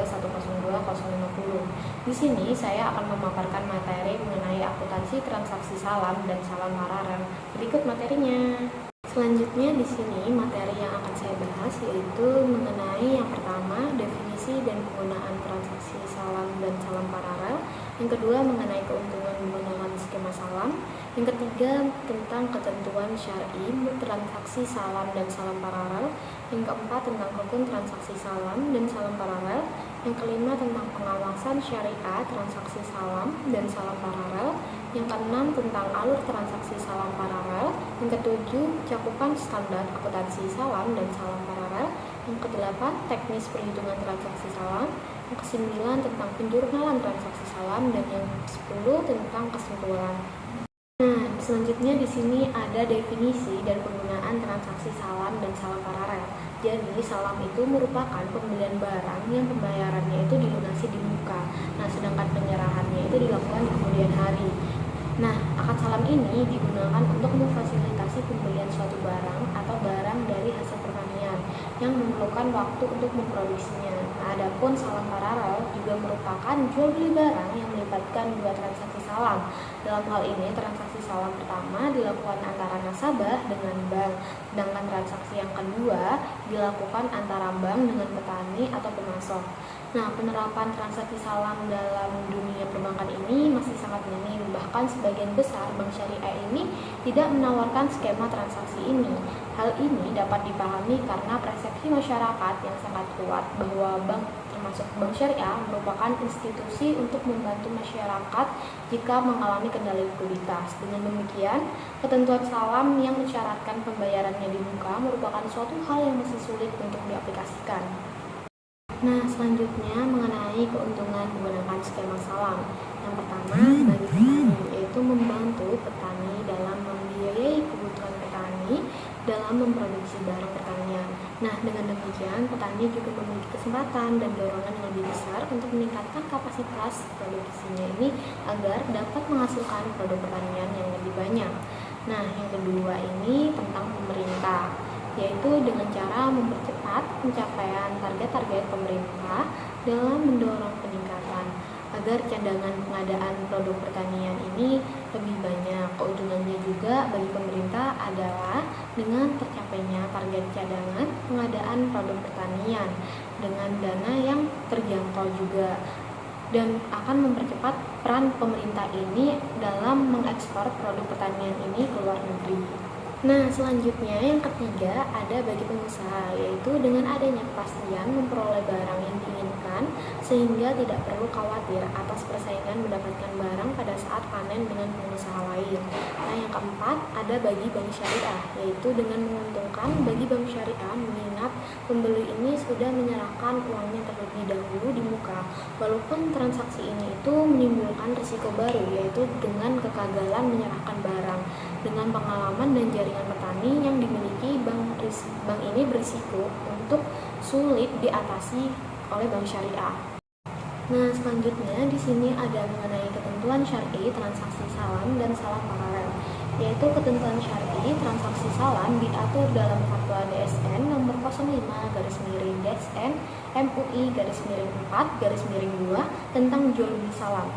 102.050. Di sini saya akan memaparkan materi mengenai akuntansi transaksi salam dan salam paralel. Berikut materinya. Selanjutnya di sini materi yang akan saya bahas yaitu mengenai yang pertama definisi dan penggunaan transaksi salam dan salam paralel, yang kedua mengenai keuntungan menggunakan skema salam, yang ketiga tentang ketentuan syar'i transaksi salam dan salam paralel, yang keempat tentang rukun transaksi salam dan salam paralel, yang kelima tentang pengawasan syariah transaksi salam dan salam paralel, yang keenam tentang alur transaksi salam paralel, yang ketujuh cakupan standar akuntansi salam dan salam paralel, yang kedelapan teknis perhitungan transaksi salam, yang kesembilan tentang penjurnalan transaksi salam, dan yang 10 tentang kesimpulan. Nah, selanjutnya di sini ada definisi dan penggunaan transaksi salam dan salam paralel. Jadi, salam itu merupakan pembelian barang yang pembayarannya itu dilunasi di muka. Nah, sedangkan penyerahannya itu dilakukan di kemudian hari. Nah, akad salam ini digunakan untuk memfasilitasi pembelian suatu barang atau barang dari hasil pertanian yang memerlukan waktu untuk memproduksinya. Nah, adapun salam paralel juga merupakan jual beli barang yang melibatkan dua transaksi salam. Dalam hal ini, transaksi salam pertama dilakukan antara nasabah dengan bank, sedangkan transaksi yang kedua dilakukan antara bank dengan petani atau pemasok. Nah, penerapan transaksi salam dalam dunia perbankan ini masih sangat minim, bahkan sebagian besar bank syariah ini tidak menawarkan skema transaksi ini. Hal ini dapat dipahami karena persepsi masyarakat yang sangat kuat bahwa bank termasuk bank syariah merupakan institusi untuk membantu masyarakat jika mengalami kendala likuiditas. Dengan demikian, ketentuan salam yang mensyaratkan pembayarannya di muka merupakan suatu hal yang masih sulit untuk diaplikasikan. Nah, selanjutnya mengenai keuntungan menggunakan skema salam. Yang pertama, bagi petani, yaitu membantu petani dalam membiayai kebutuhan petani dalam memproduksi barang pertanian. Nah, dengan demikian, petani juga memiliki kesempatan dan dorongan yang lebih besar untuk meningkatkan kapasitas produksinya ini agar dapat menghasilkan produk pertanian yang lebih banyak. Nah, yang kedua ini tentang pemerintah, yaitu dengan cara mempercepat pencapaian target-target pemerintah dalam mendorong peningkatan agar cadangan pengadaan produk pertanian ini lebih banyak. Keuntungannya juga bagi pemerintah adalah dengan tercapainya target cadangan pengadaan produk pertanian dengan dana yang terjangkau juga, dan akan mempercepat peran pemerintah ini dalam mengekspor produk pertanian ini ke luar negeri. Nah, selanjutnya yang ketiga ada bagi pengusaha, yaitu dengan adanya kepastian memperoleh barang yang diinginkan sehingga tidak perlu khawatir atas persaingan mendapatkan barang pada saat panen dengan pengusaha lain. Nah, yang keempat ada bagi bank syariah, yaitu dengan menguntungkan bagi bank syariah mengingat pembeli ini sudah menyerahkan uangnya terlebih dahulu di muka, walaupun transaksi ini itu menimbulkan risiko baru, yaitu dengan kegagalan menyerahkan barang. Dengan pengalaman dan jaringan petani yang dimiliki, bank ini berisiko untuk sulit diatasi oleh bank syariah. Nah, selanjutnya di sini ada mengenai ketentuan syar'i transaksi salam dan salam paralel, yaitu ketentuan syar'i transaksi salam diatur dalam Fatwa DSN nomor 05/DSN MUI/4/2 tentang jual beli salam.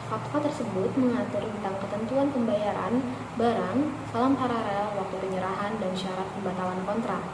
Fatwa tersebut mengatur tentang ketentuan pembayaran barang, salam paralel, waktu penyerahan, dan syarat pembatalan kontrak.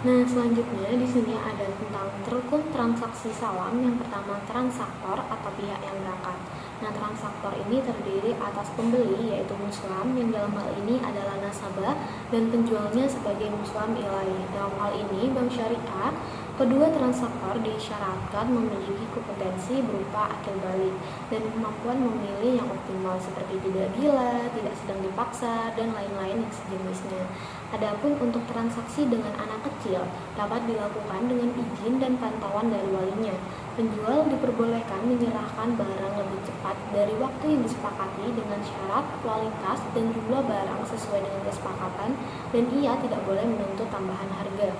Nah, selanjutnya di sini ada tentang rukun transaksi salam. Yang pertama, transaktor atau pihak yang berangkat. Nah, transaktor ini terdiri atas pembeli, yaitu muslam, yang dalam hal ini adalah nasabah, dan penjualnya sebagai muslam ilahi. Dalam hal ini, bank syariah, kedua transaktor disyaratkan memiliki kompetensi berupa akil balik dan kemampuan memilih yang optimal seperti tidak gila, tidak sedang dipaksa, dan lain-lain yang sejenisnya. Adapun untuk transaksi dengan anak kecil dapat dilakukan dengan izin dan pantauan dari walinya. Penjual diperbolehkan menyerahkan barang lebih cepat dari waktu yang disepakati dengan syarat kualitas dan jumlah barang sesuai dengan kesepakatan, dan ia tidak boleh menuntut tambahan harga.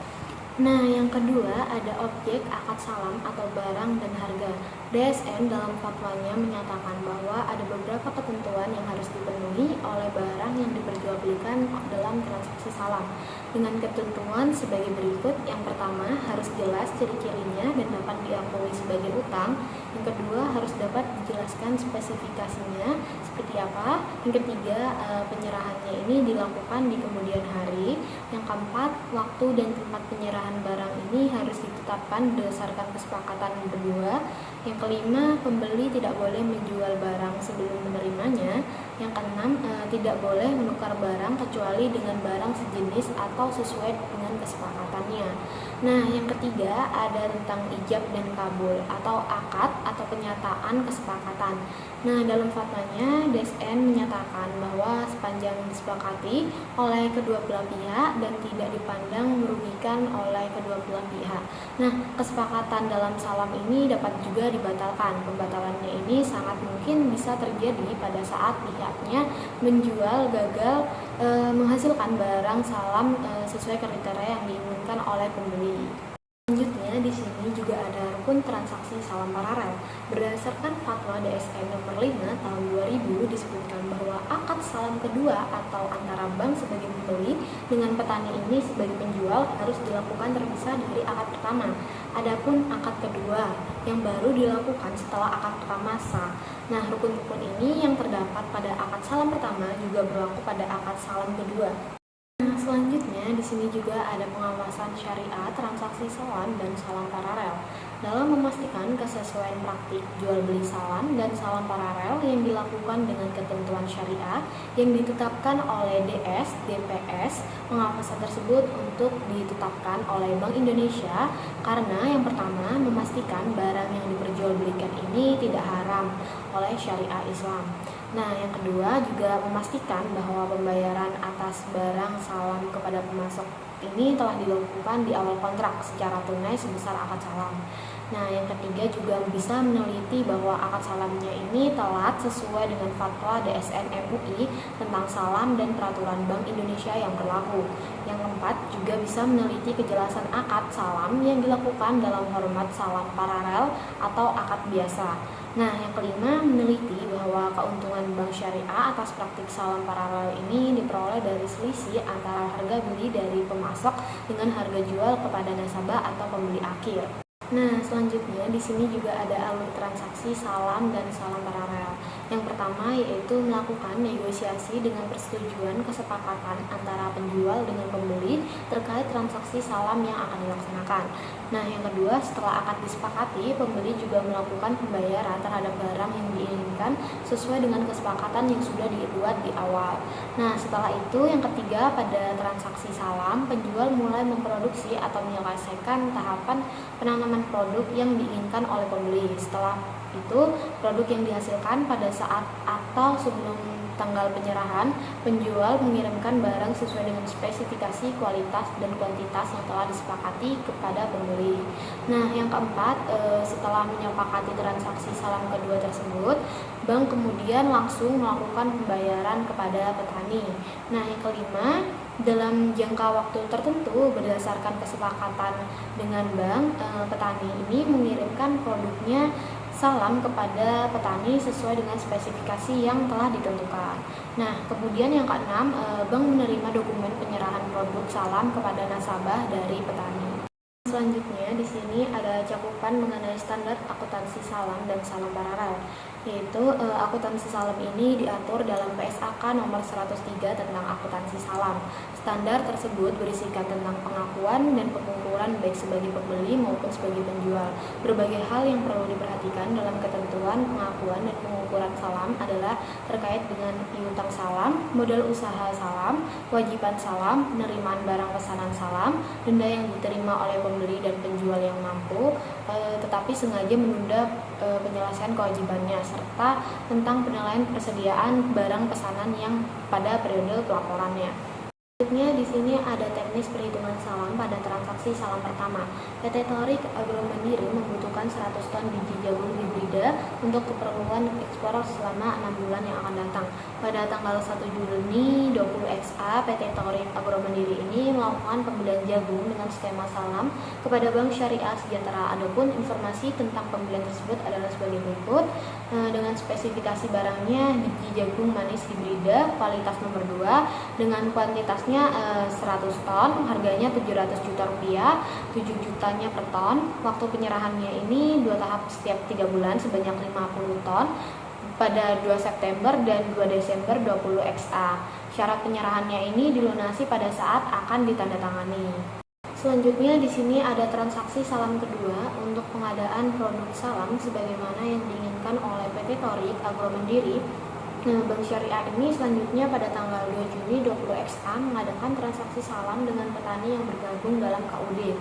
Nah, yang kedua ada objek, akad salam, atau barang dan harga. DSN dalam fatwanya menyatakan bahwa ada beberapa ketentuan yang harus dipenuhi oleh barang yang diperjualbelikan dalam transaksi salam. Dengan ketentuan sebagai berikut: yang pertama, harus jelas ciri-cirinya dan dapat diakui sebagai utang. Yang kedua, harus dapat dijelaskan spesifikasinya seperti apa. Yang ketiga, penyerahannya ini dilakukan di kemudian hari. Yang keempat, waktu dan tempat penyerahan barang ini harus ditetapkan berdasarkan kesepakatan berdua. Yang kelima, pembeli tidak boleh menjual barang sebelum menerimanya. Yang keenam, tidak boleh menukar barang kecuali dengan barang sejenis atau sesuai dengan kesepakatannya. Nah, yang ketiga ada tentang ijab dan kabul atau akad atau penyataan kesepakatan. Nah, dalam fatwanya DSN menyatakan bahwa sepanjang disepakati oleh kedua belah pihak dan tidak dipandang merugikan oleh kedua belah pihak. Nah, kesepakatan dalam salam ini dapat juga dibatalkan. Pembatalannya ini sangat mungkin bisa terjadi pada saat pihaknya menjual gagal menghasilkan barang salam sesuai kriteria yang diinginkan oleh pembeli. Selanjutnya di sini juga ada rukun transaksi salam paralel. Berdasarkan fatwa DSN nomor 5 tahun 2000 disebutkan bahwa akad salam kedua atau antara bank sebagai pembeli dengan petani ini sebagai penjual harus dilakukan terpisah dari akad pertama. Adapun akad kedua yang baru dilakukan setelah akad pertama sah. Nah, rukun-rukun ini yang terdapat pada akad salam pertama juga berlaku pada akad salam kedua. Nah, selanjutnya di sini juga ada pengawasan syariah, transaksi salam dan salam paralel. Dalam memastikan kesesuaian praktik jual beli salam dan salam paralel yang dilakukan dengan ketentuan syariah yang ditetapkan oleh DS, DPS, pengawasan tersebut untuk ditetapkan oleh Bank Indonesia karena yang pertama memastikan barang yang diperjualbelikan ini tidak haram oleh syariah Islam. Nah, yang kedua juga memastikan bahwa pembayaran atas barang salam kepada pemasok ini telah dilakukan di awal kontrak secara tunai sebesar akad salam. Nah, yang ketiga juga bisa meneliti bahwa akad salamnya ini telat sesuai dengan fatwa DSN MUI tentang salam dan peraturan Bank Indonesia yang berlaku. Yang keempat juga bisa meneliti kejelasan akad salam yang dilakukan dalam hormat salam paralel atau akad biasa. Nah, yang kelima meneliti bahwa keuntungan bank syariah atas praktik salam paralel ini diperoleh dari selisih antara harga beli dari pemasok dengan harga jual kepada nasabah atau pembeli akhir. Nah, selanjutnya di sini juga ada alur transaksi salam dan salam paralel. Yang pertama yaitu melakukan negosiasi dengan persetujuan kesepakatan antara penjual dengan pembeli terkait transaksi salam yang akan dilaksanakan. Nah, yang kedua, setelah akad disepakati, pembeli juga melakukan pembayaran terhadap barang yang diinginkan sesuai dengan kesepakatan yang sudah dibuat di awal. Nah, setelah itu yang ketiga, pada transaksi salam, penjual mulai memproduksi atau menyelesaikan tahapan penanaman produk yang diinginkan oleh pembeli. Setelah itu, produk yang dihasilkan pada saat atau sebelum tanggal penyerahan, penjual mengirimkan barang sesuai dengan spesifikasi, kualitas, dan kuantitas yang telah disepakati kepada pembeli. Nah, yang keempat, setelah menyepakati transaksi salam kedua tersebut, bank kemudian langsung melakukan pembayaran kepada petani. Nah, yang kelima, dalam jangka waktu tertentu berdasarkan kesepakatan dengan bank, petani ini mengirimkan produknya salam kepada petani sesuai dengan spesifikasi yang telah ditentukan. Nah, kemudian yang keenam, bank menerima dokumen penyerahan produk salam kepada nasabah dari petani. Selanjutnya di sini ada cakupan mengenai standar akuntansi salam dan salam paralel, yaitu akuntansi salam ini diatur dalam PSAK nomor 103 tentang akuntansi salam. Standar tersebut berisikan tentang pengakuan dan pengukuran baik sebagai pembeli maupun sebagai penjual. Berbagai hal yang perlu diperhatikan dalam ketentuan pengakuan dan pengukuran salam adalah terkait dengan piutang salam, modal usaha salam, kewajiban salam, penerimaan barang pesanan salam, denda yang diterima oleh pembeli dan penjual yang mampu tetapi sengaja menunda penyelesaian kewajibannya, serta tentang penilaian persediaan barang pesanan yang pada periode pelaporannya. Selanjutnya di sini ada teknis perhitungan salam pada transaksi salam pertama. PT Torik Agro Mandiri membutuhkan menyediakan 100 ton biji jagung hibrida untuk keperluan ekspor selama 6 bulan yang akan datang. Pada tanggal 1 Juni 20XA, PT Torik Agro Mandiri ini melakukan pembelian jagung dengan skema salam kepada Bank Syariah Sejahtera. Adapun informasi tentang pembelian tersebut adalah sebagai berikut. Dengan spesifikasi barangnya biji jagung manis hibrida kualitas nomor 2 dengan kuantitasnya 100 ton, harganya 700 juta rupiah, 7 jutanya per ton. Waktu penyerahannya ini 2 tahap setiap 3 bulan sebanyak 50 ton pada 2 September dan 2 Desember 20XA. Syarat penyerahannya ini dilunasi pada saat akan ditandatangani. Selanjutnya di sini ada transaksi salam kedua untuk pengadaan produk salam sebagaimana yang diinginkan oleh PT Torik Agro Mandiri. Bank Syariah ini selanjutnya pada tanggal 2 Juni 20XA mengadakan transaksi salam dengan petani yang bergabung dalam KUD.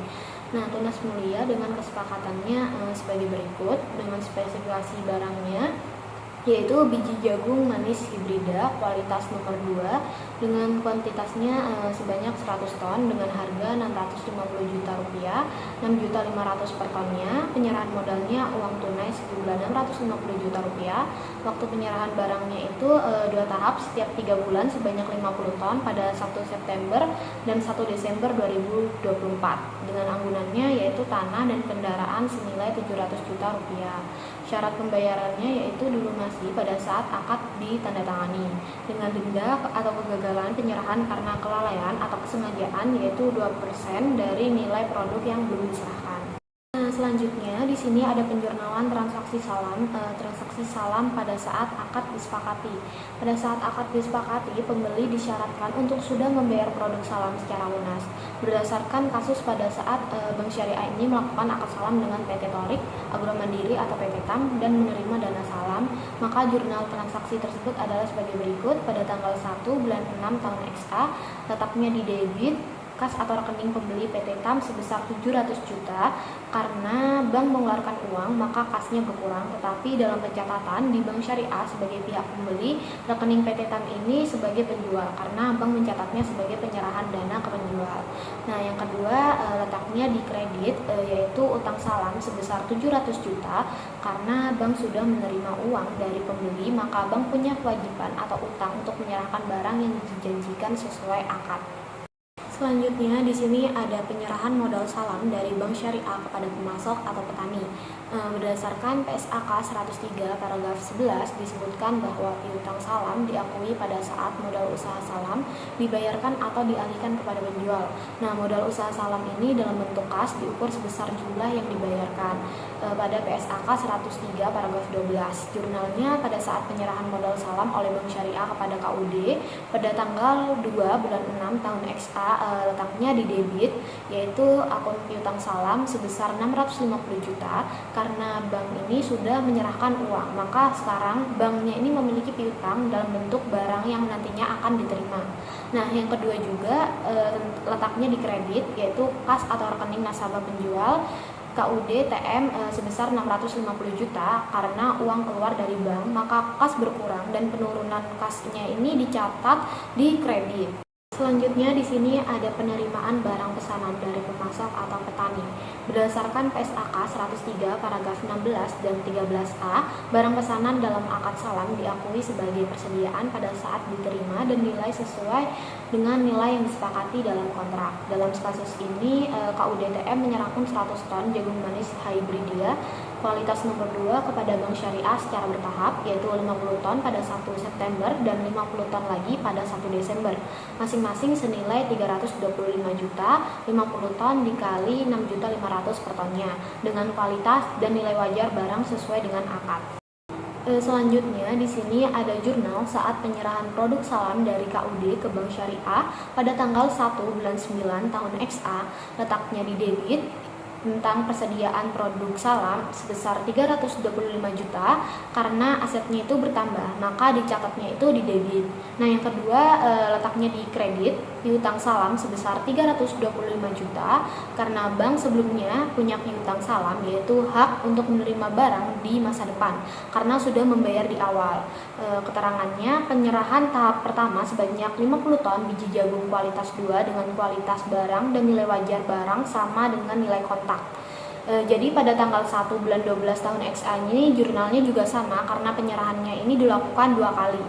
Tunas mulia dengan kesepakatannya sebagai berikut dengan spesifikasi barangnya, yaitu biji jagung manis hibrida kualitas nomor 2 dengan kuantitasnya sebanyak 100 ton dengan harga 650 juta rupiah, 6.500.000 per tonnya. Penyerahan modalnya uang tunai sejumlah 650 juta rupiah. Waktu penyerahan barangnya itu 2 tahap setiap 3 bulan sebanyak 50 ton pada 1 September dan 1 Desember 2024 dengan anggunannya yaitu tanah dan kendaraan senilai 700 juta rupiah. Syarat pembayarannya yaitu dilunasi pada saat akad ditandatangani dengan denda atau kegagalan penyerahan karena kelalaian atau kesengajaan yaitu 2% dari nilai produk yang belum diserahkan. Selanjutnya di sini ada penjurnalan transaksi salam pada saat akad disepakati. Pada saat akad disepakati, pembeli disyaratkan untuk sudah membayar produk salam secara lunas. Berdasarkan kasus pada saat Bank Syariah ini melakukan akad salam dengan PT Torik Agro Mandiri atau PT TAM dan menerima dana salam, maka jurnal transaksi tersebut adalah sebagai berikut. Pada tanggal 1 bulan 6 tahun XA, letaknya di debit kas atau rekening pembeli PT TAM sebesar 700 juta. Karena bank mengeluarkan uang, maka kasnya berkurang. Tetapi dalam pencatatan di Bank Syariah sebagai pihak pembeli, rekening PT TAM ini sebagai penjual karena bank mencatatnya sebagai penyerahan dana ke penjual. Yang kedua, letaknya di kredit, yaitu utang salam sebesar 700 juta. Karena bank sudah menerima uang dari pembeli, maka bank punya kewajiban atau utang untuk menyerahkan barang yang dijanjikan sesuai akad. Selanjutnya di sini ada penyerahan modal salam dari Bank Syariah kepada pemasok atau petani. Berdasarkan PSAK 103 paragraf 11 disebutkan bahwa piutang salam diakui pada saat modal usaha salam dibayarkan atau dialihkan kepada penjual. Modal usaha salam ini dalam bentuk kas diukur sebesar jumlah yang dibayarkan. Pada PSAK 103 paragraf 12, jurnalnya pada saat penyerahan modal salam oleh Bank Syariah kepada KUD pada tanggal 2 bulan 6 tahun XA, letaknya di debit, yaitu akun piutang salam sebesar 650 juta. Karena bank ini sudah menyerahkan uang, maka sekarang banknya ini memiliki piutang dalam bentuk barang yang nantinya akan diterima. Yang kedua juga letaknya di kredit, yaitu kas atau rekening nasabah penjual KUD TM sebesar 650 juta. Karena uang keluar dari bank, maka kas berkurang dan penurunan kasnya ini dicatat di kredit. Selanjutnya di sini ada penerimaan barang pesanan dari pemasok atau petani. Berdasarkan PSAK 103 paragraf 16 dan 13A, barang pesanan dalam akad salam diakui sebagai persediaan pada saat diterima dan nilai sesuai dengan nilai yang disepakati dalam kontrak. Dalam kasus ini KUD TM menyerahkan 100 ton jagung manis hibrida kualitas nomor 2 kepada Bank Syariah secara bertahap, yaitu 50 ton pada 1 September dan 50 ton lagi pada 1 Desember. Masing-masing senilai 325 juta, 50 ton dikali 6.500.000 per tonnya, dengan kualitas dan nilai wajar barang sesuai dengan akad. Selanjutnya di sini ada jurnal saat penyerahan produk salam dari KUD ke Bank Syariah pada tanggal 1 bulan 9 tahun XA, letaknya di debit, tentang persediaan produk salam sebesar 325 juta. Karena asetnya itu bertambah, maka dicatatnya itu di debit. Yang kedua letaknya di kredit, piutang salam sebesar 325 juta. Karena bank sebelumnya punya piutang salam, yaitu hak untuk menerima barang di masa depan karena sudah membayar di awal. Keterangannya, penyerahan tahap pertama sebanyak 50 ton biji jagung kualitas 2 dengan kualitas barang dan nilai wajar barang sama dengan nilai kontak. Jadi pada tanggal 1 bulan 12 tahun XA ini jurnalnya juga sama karena penyerahannya ini dilakukan 2 kali.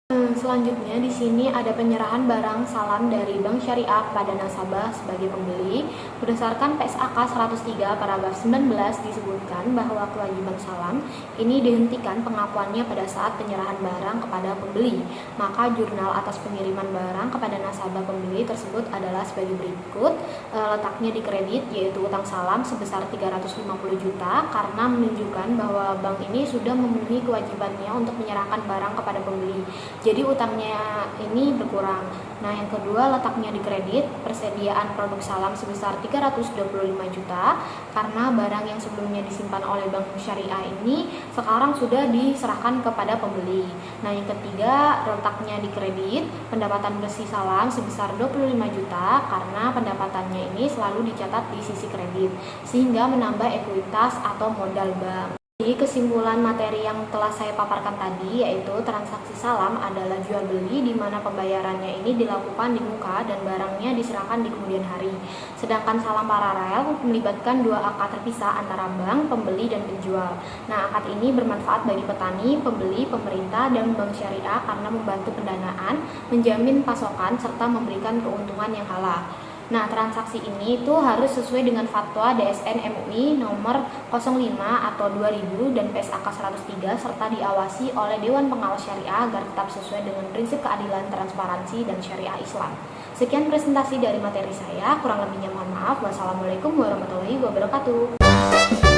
Selanjutnya di sini ada penyerahan barang salam dari Bank Syariah kepada nasabah sebagai pembeli. Berdasarkan PSAK 103 paragraf 19 disebutkan bahwa kewajiban salam ini dihentikan pengakuannya pada saat penyerahan barang kepada pembeli. Maka jurnal atas pengiriman barang kepada nasabah pembeli tersebut adalah sebagai berikut. Letaknya di kredit yaitu utang salam sebesar 350 juta karena menunjukkan bahwa bank ini sudah memenuhi kewajibannya untuk menyerahkan barang kepada pembeli. Jadi utangnya ini berkurang. Nah, yang kedua letaknya di kredit, persediaan produk salam sebesar 325 juta karena barang yang sebelumnya disimpan oleh Bank Syariah ini sekarang sudah diserahkan kepada pembeli. Nah, yang ketiga letaknya di kredit, pendapatan bersih salam sebesar 25 juta karena pendapatannya ini selalu dicatat di sisi kredit sehingga menambah ekuitas atau modal bank. Jadi kesimpulan materi yang telah saya paparkan tadi yaitu transaksi salam adalah jual beli di mana pembayarannya ini dilakukan di muka dan barangnya diserahkan di kemudian hari. Sedangkan salam paralel melibatkan dua akad terpisah antara bank, pembeli, dan penjual. Nah, akad ini bermanfaat bagi petani, pembeli, pemerintah, dan bank syariah karena membantu pendanaan, menjamin pasokan, serta memberikan keuntungan yang halal. Nah, transaksi ini itu harus sesuai dengan fatwa DSN MUI nomor 05 atau 2000 dan PSAK 103 serta diawasi oleh Dewan Pengawas Syariah agar tetap sesuai dengan prinsip keadilan, transparansi, dan syariah Islam. Sekian presentasi dari materi saya, kurang lebihnya mohon maaf. Wassalamualaikum warahmatullahi wabarakatuh.